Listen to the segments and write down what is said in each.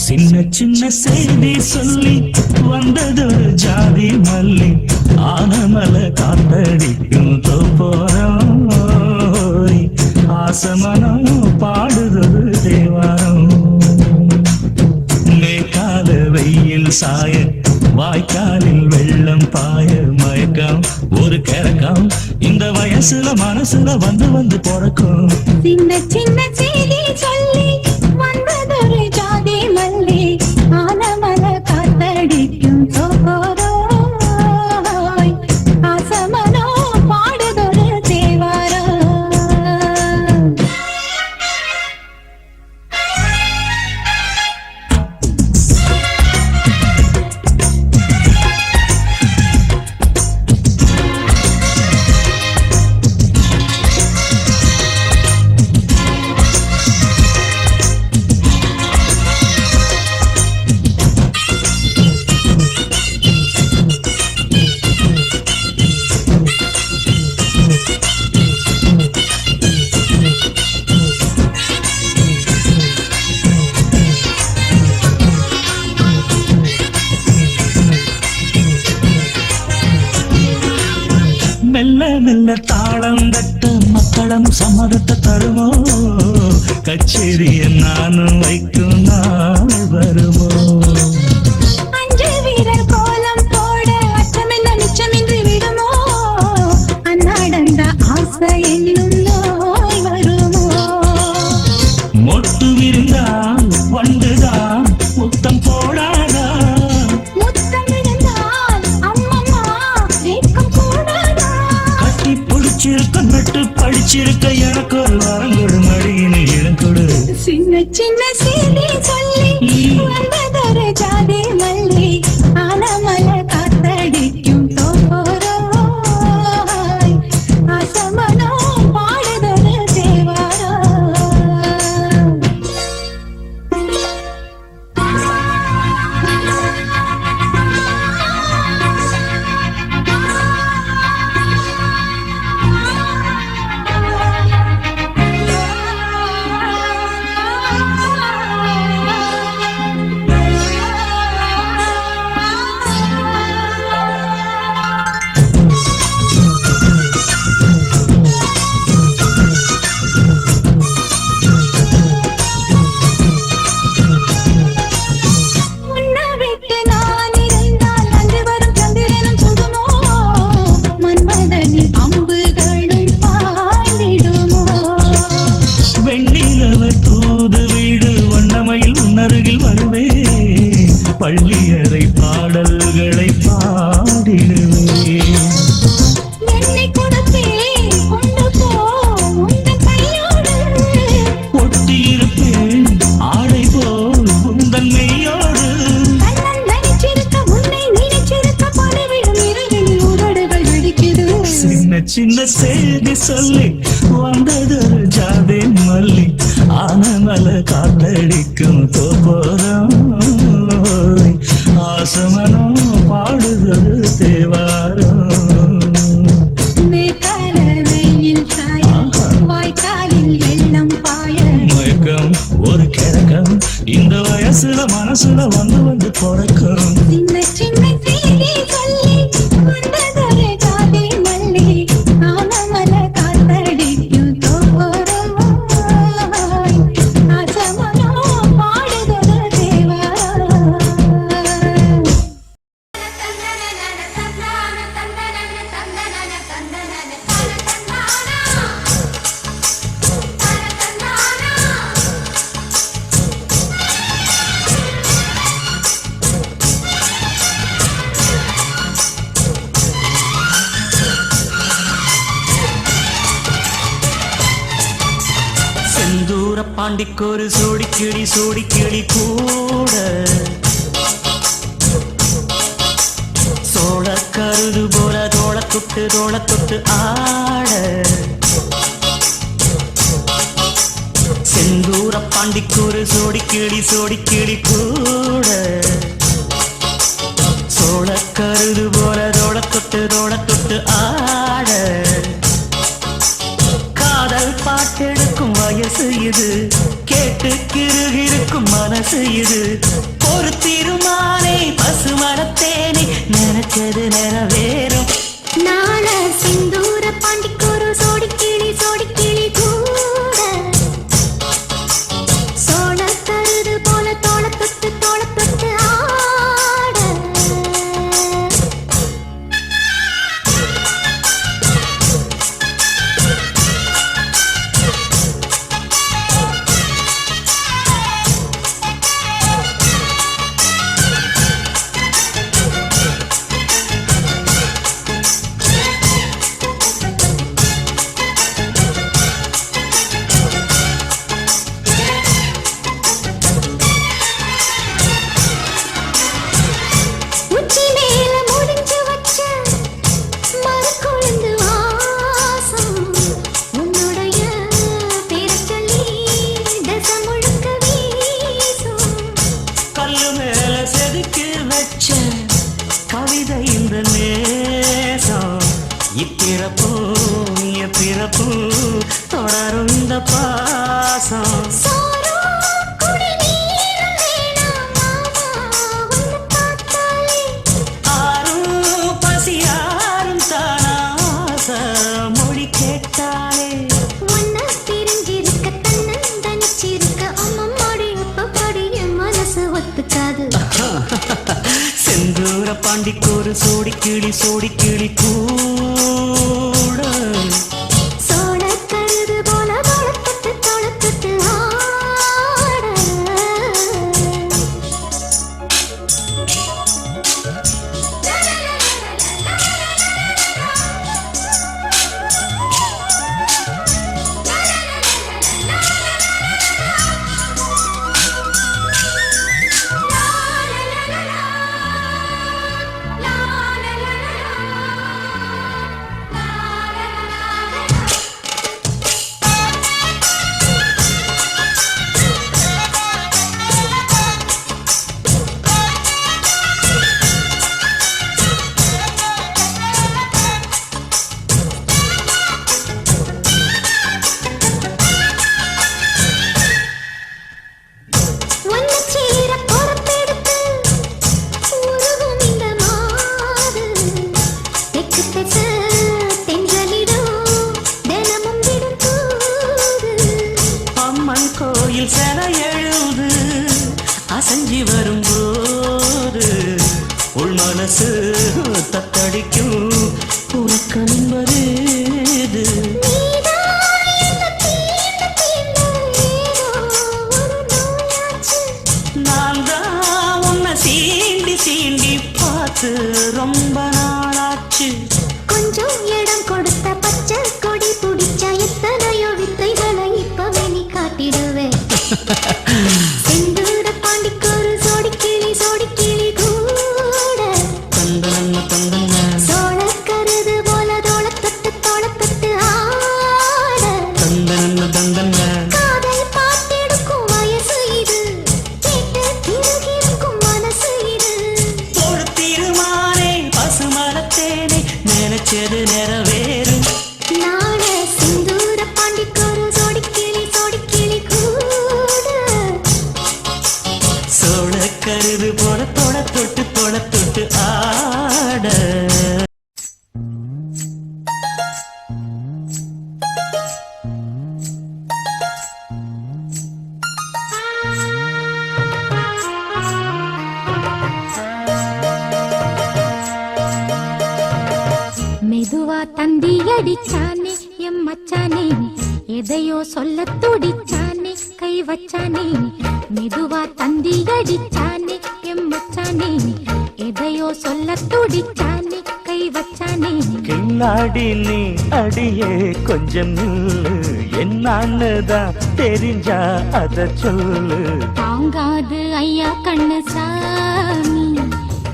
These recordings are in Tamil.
சின்ன சின்ன செய்தி சொல்லி வந்ததொரு ஜாதி மல்லி ஆனமல காத்தடிக்கும் தோப்போரம் ஆசமனம் பாடுதொரு தேவாரம் மேற்கால வெயில் சாய வாய்க்காலில் வெள்ளம் பாய மயக்கம் ஒரு கிறக்கம் இந்த வயசுல மனசுல வந்து வந்து பிறக்கும் சின்ன சின்ன செய்தி சொல்லி வந்ததொரு ஜாதி மல்லி ஆனமல காத்தடிக்கும் சோரோய் ஆசமனோ பாடுதொரு தேவாரம் மெல்ல மெல்ல தாளம் தட்ட மக்களும் சம்மதத்தை தருமோ கச்சேரிய நானும் வைக்கும் நாள் வருமோ அஞ்சு வீரர் கோலம் போட அச்சமென்ன மிச்சமின்றி விடுமோ அன்னாடந்த ஆசை என்னும் நோய் வருமோ மொட்டு விருந்தான் வண்டுதான் முத்தம் போடாதா முத்தம் விழுந்தால் அம்மம்மா வேட்கம் கூடாதா கட்டி பிடிச்சிருக்க நட்டு படிச்சிருக்க எனக்கு ஒரு வரங்கொடு மடியினில் இளங்கொடு சின்ன சின்ன செய்தி சொல்லி வந்ததொரு ஜாதி மல்லி ஆனமல காத்தடிக்கும் தோரோய் ஆசமனோ பாடுதொரு தேவாரம் உன்னை விட்டு நான் இருந்தால் அன்று வரும் சந்திரனும் சுடுமோ மன்மதனின் அம்புகளும் பாய்ந்திடுமோ வெண்ணிலவ தூது வீடு வண்ணமையில் உன்னருகில் வருவே பள்ளியறை பாடல்களை பாடிடுவே என்னை கொடுத்தேன் கொண்டு போ உந்தன் கையோடு ஒட்டியிருப்பேன் ஆடை போல் குந்தன் மெய்யோடு கண்ணன் நடிச்சிருக்க உன்னை நினைச்சிருக்க பலவிடும் இரவில் உதடுகள் வெடிக்குது சின்ன சின்ன செய்தி சொல்லி வந்ததொரு ஜாதி மல்லி ஆனமல காத்தடிக்கும் தோப்போரம் ஆசமனம் பாடுதொரு தேவாரம் மேற்கால வெயில் சாய வாய்க்காலில் வெள்ளம் பாய மயக்கம் ஒரு கிறக்கம் இந்த வயசுல மனசுல வந்து வந்து பிறக்கும் சின்ன சின்ன செய்தி சொல்லி வந்ததொரு ஜாதி மல்லி ஆனமல காத்தடிக்கும் தோரோய் ஆசமனோ பாடுதொரு தேவாரம் பாண்டிக்கொரு சோடி கூட சோழ கருது போல தோள தொட்டு ஆட செந்தூர பாண்டிக்கொரு சோடி கூட சோழ கருது போல தோள தொட்டு ஆட காதல் பாட்டெடுக்கும் வயசு இது கேட்டு கிருகிருக்கும் மனசு இது ஒரு திருமாலை பசுமரத்தேனே நினைச்சது நிறைவேறும் நாள சிந்தூர பாண்டிக்கொரு சோடி கிளி கூட சோழ கருது போல தோள தொட்டு ஆட உச்சி மேல முடிஞ்சு வச்ச மரக்குழந்து வாசம் உன்னுடைய பேரைச் சொல்லி தசை முழுக்க வீசும் கல்லு மேல செதுக்கி வச்ச கவிதை இந்த நேசம் இப்பிறப்போ பிறப்பு தொடரும் இந்த பாசம் சோறும் குடிநீரும் வேணாம் மாமா உன்னை பார்த்தாலே ஆறும் பசியாரும் தானாச மொழி கேட்டாலே உன்னை பிரிஞ்சிருக்க தன்னந்தனிச்சிருக்க அம்மம்மாடி அப்பப்படி என் மனசு ஒத்துக்காது செந்தூர பாண்டிக்கொரு சோடி கிளி கூட சோழ கருது போல தோள தொட்டு ஆட உன்னை சேர பொறுப்பெடுத்து உருகும் இந்த மாது தெற்கு திசை தென்றலிடும் தினமும் விடும் தூது அம்மன் கோயில் சில எழுது அசஞ்சி வரும்போது உள் மனசு தத்தடிக்கும் உனக்கு என்பது நீதான் என்னை தீண்ட ஏதோ ஒரு நோயாச்சு நான் தான் உன்னை சீண்டி பார்த்து ரொம்ப நாளாச்சு கொஞ்சம் இடம் கொடுத்த பச்சை கொடி பிடிச்சா எத்தனையோ வித்தைகளை இப்பவே நீ காட்டிடுவேன் செந்தூர பாண்டிக்கொரு சோடி கிளி கூட தந்தன சோழ கருது போல தோள தொட்டு ஆட தந்தன காதல் பாட்டெடுக்கும் வயசு இது கேட்டு கிருகிருக்கும் மனசு இது ஒரு திருமாலை பசுமரத்தேனே நினைச்சது நிறைவேறும் நாள சிந்தூர பாண்டிக்கொரு சோடி கிளி கூட சோழ கருது போல தோள தொட்டு ஆட மெதுவா தந்தி அடிச்சானே எம் மச்சானே எதையோ சொல்ல துடிச்சானே கை வச்சானே மெதுவா தந்தி அடிச்சானே எம் மச்சானே எதையோ சொல்ல துடிச்சானே கை வச்சானே கிண்ண கில்லாடி நீ அடியே கொஞ்சம் நில்லு என்னான்னு தான் தெரிஞ்சா அத சொல்லு. தாங்காது ஐயா கண்ணு சாமி,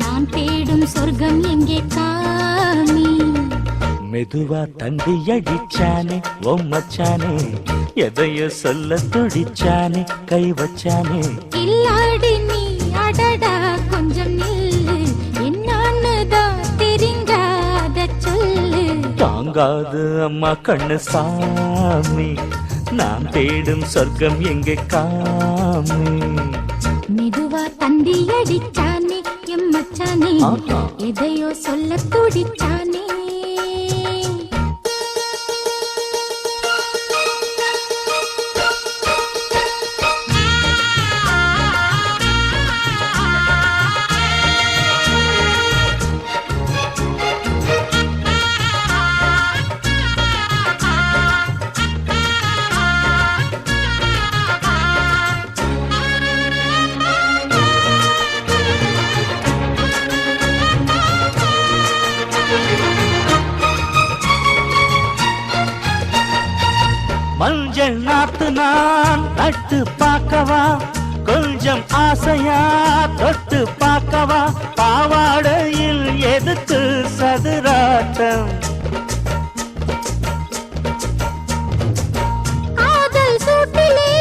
நான் தேடும் சொர்க்கம் எங்கே காமி. மெதுவா தந்தி அடிச்சானே மச்சானே, எதையோ சொல்ல துடிச்சானே கை வச்சானே. கில்லாடி நீ அடடா கொஞ்சம் நில்லு என்னான்னு தான் தெரிஞ்சாத சொல்லு. தாங்காது அம்மா கண்ணு சாமி, நான் தேடும் சொர்க்கம் எங்கே காமி. மெதுவா தந்தி அடிச்சானே எம்மச்சானே, எதையோ சொல்ல துடிச்சானே. மஞ்சள் நாத்து நான் நட்டு பார்க்கவா, கொஞ்சம் ஆசையா தொட்டு பார்க்கவா. பாவாடையில் எதுக்கு சதுராட்டம், காதல் சூட்டிலே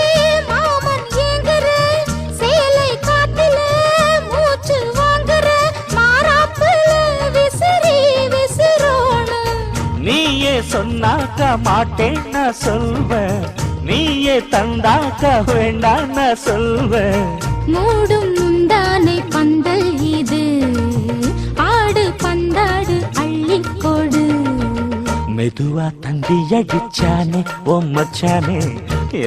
மாமன் ஏங்குற, சேலை காட்டில மூச்சு வாங்குற, மாறாப்புல விசிறி விசிறோணும். நீயே சொன்னாக்க மாட்டேன் நான் சொல்வேன், நீயே தந்தாக்க வேண்டாம் நான் சொல்வேன். மூடும் முந்தானை பந்தல் இது, ஆடு பந்தாடு அள்ளிக்கொடு. மெதுவா தந்தி அடிச்சானே மச்சானே,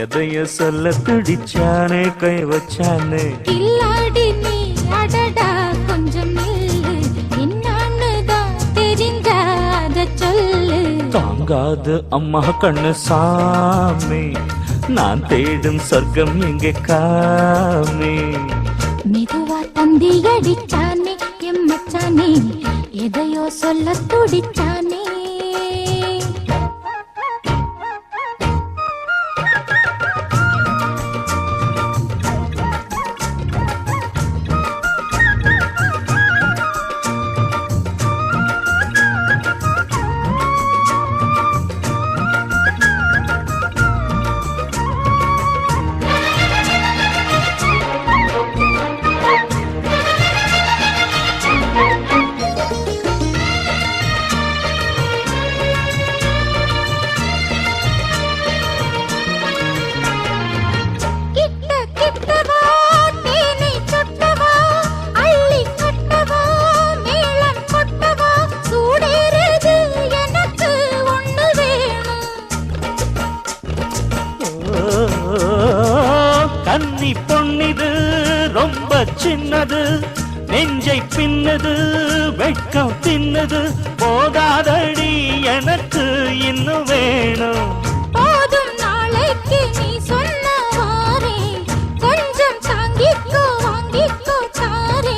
எதையோ சொல்ல துடிச்சானே கை வச்சானே. கில்லாடி நீ அடடா கொஞ்சம் நில்லு என்னான்னு தான் தெரிஞ்சாத சொல்லு. தாங்காது அம்மா கண்ணு சாமி, நான் தேடும் சொர்க்கம் எங்கே காமி. மெதுவா தந்தி அடிச்சானே எம்மச்சானே, எதையோ சொல்ல துடிச்சானே. கன்னி பொன்னிது ரொம்ப சின்னது, நெஞ்சை பின்னது வெட்கம் தின்னது. போதாதடி எனக்கு இன்னும் வேணும். போதும் நாளைக்கு நீ சொன்னவாரே, கொஞ்சம் தாங்கிக்கோ வாங்கிக்கோ தாரே.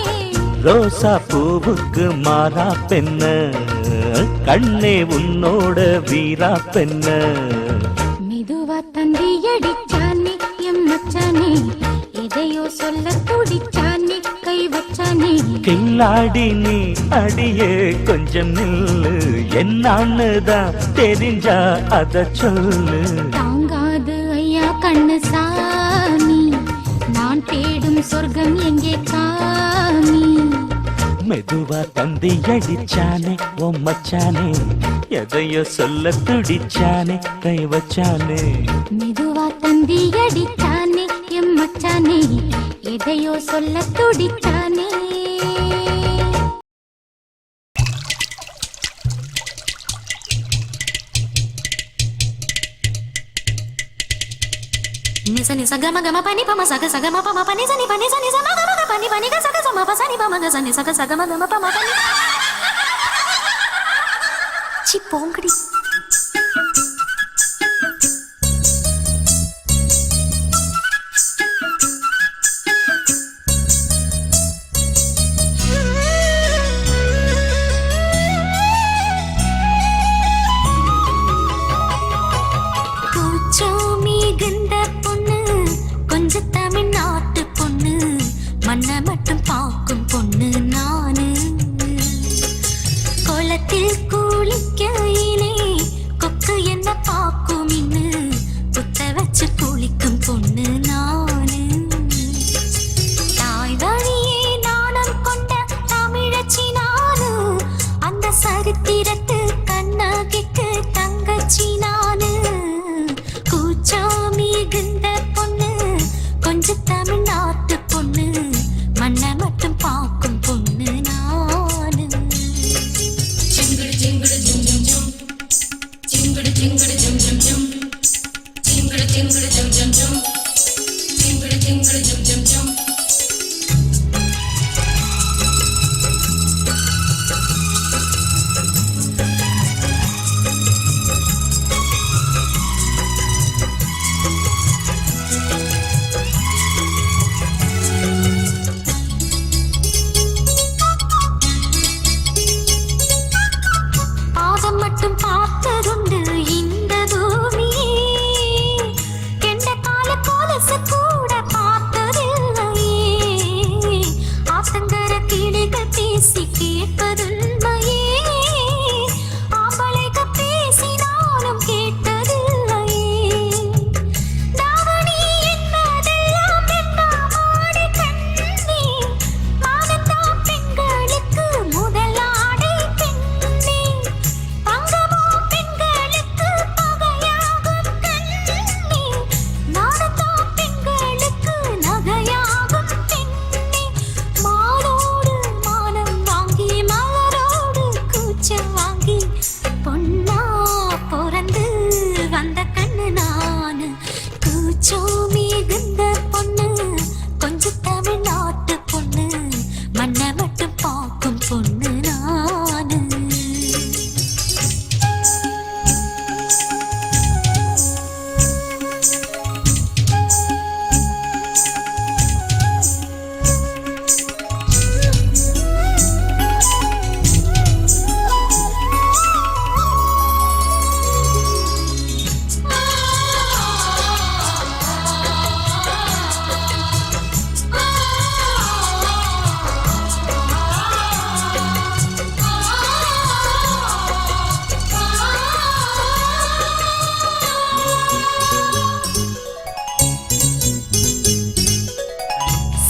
ரோசா பூவுக்கு மாறா பெண்ண, கண்ணே உன்னோட வீரா பெண்ண. மெதுவா தந்தி அடிச்சானே எம்மச்சானே, எதையோ சொல்ல துடிச்சானே கை வச்சானே. கில்லாடி நீ அடியே கொஞ்சம் நில்லு என்னான்னு தான் தெரிஞ்சா அத சொல்லு. தாங்காது ஐயா கண்ணு சாமி, நான் தேடும் சொர்க்கம் எங்கே காமி. மெதுவா தந்தி அடிச்சானே மச்சானே, எதையோ சொல்ல துடிச்சானே கை வச்சானே. மெதுவா தந்தி அடிச்சானே எம்மச்சானே, எதையோ சொல்ல துடிச்சானே. Nisa nisa gama gama pani pa masaga saga ma pa ma pani sa ni pani sa ni sa ma gama pani pani ga saga sa ma pa sa ni pa ma ga sa ni saga saga ma gama pa ma pani. Chi pongdi.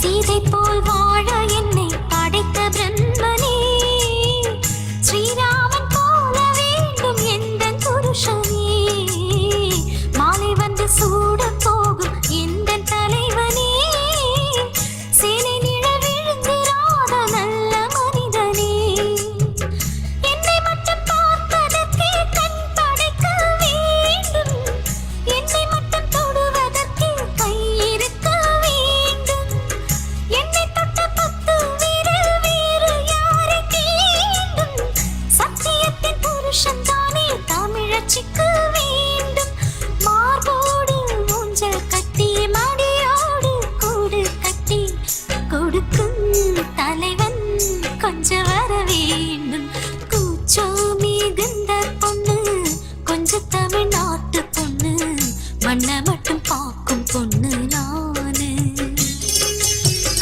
Sita போல் வாழ என்னை படைத்த பிரம்மனே, ஸ்ரீராமன் போல வேண்டும் எந்தன் புருஷனே, மாலை வந்து சூட போகும் எந்தன் தலைவனே, சேனை நிழல் விழுந்திராத நல்ல மனிதனே, என்னை மட்டும் பார்ப்பதற்கே கண் படைக்க வேண்டும், என்னை மட்டும் தொடுவதற்கே கை இருக்க வேண்டும், என்னை தொட்ட 10 விரல் வேறு யாரை தீண்டும், சத்தியத்தின் புருஷன் தானே தமிழச்சிக்கு வேண்டும், மார்போடு ஊஞ்சல் கட்டி மடியோடு கூடு கட்டி கொடுக்கும் தலைவன் கொஞ்சம் வர வேண்டும், கூச்சோ மிகுந்த பொண்ணு கொஞ்சம் தமிழ்நாட்டு பொண்ணு, மண்ணை மட்டும் பார்க்கும் பொண்ணு நானு,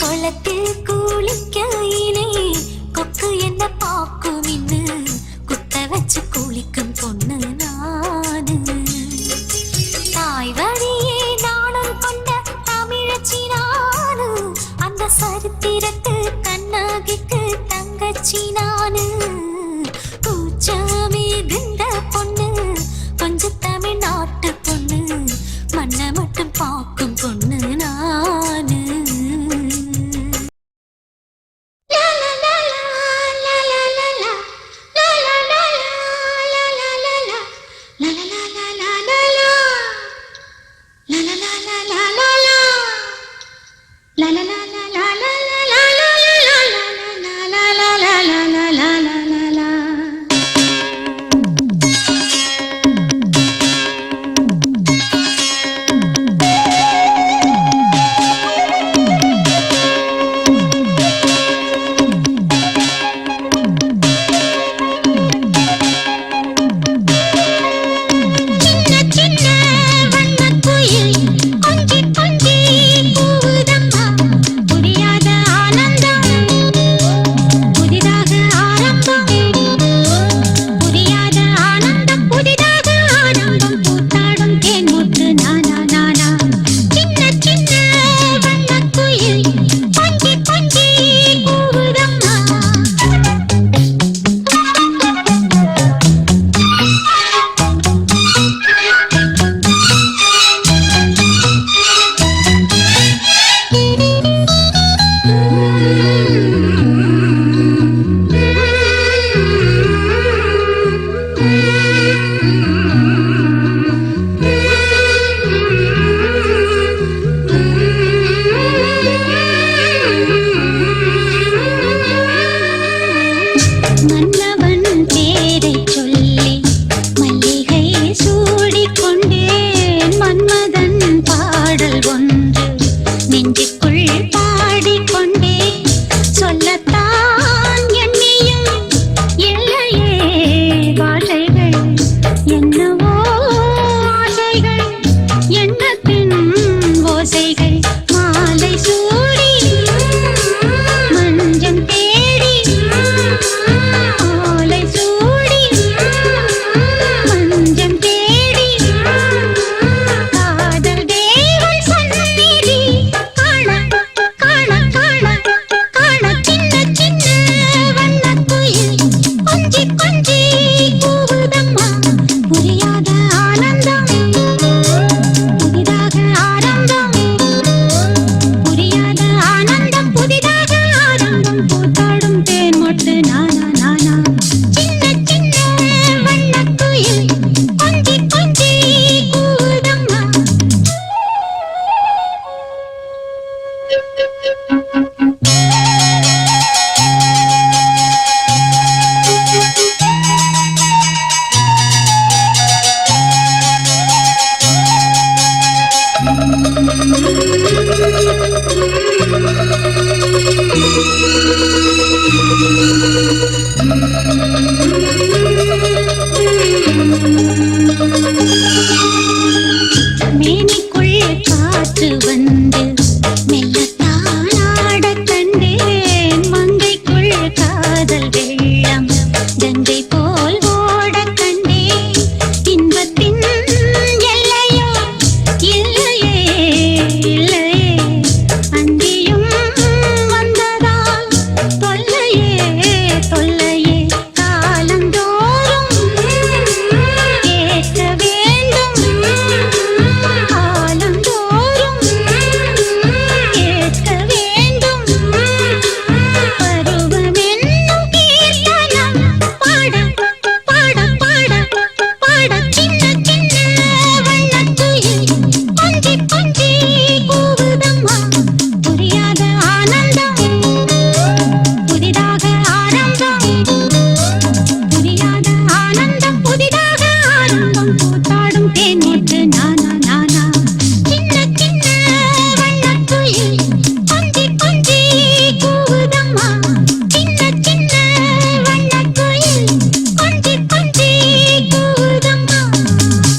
குளத்தில் குளிக்கையிலே கொக்கு என்ன பார்க்கும் இன்னு, குத்த வச்சு குளிக்கும் பொண்ணு நானு, தாய் வழியே நாணம் கொண்ட தமிழச்சி நானு, அந்த சரித்திரத்து கண்ணாகிக்கு தங்கச்சி நானு.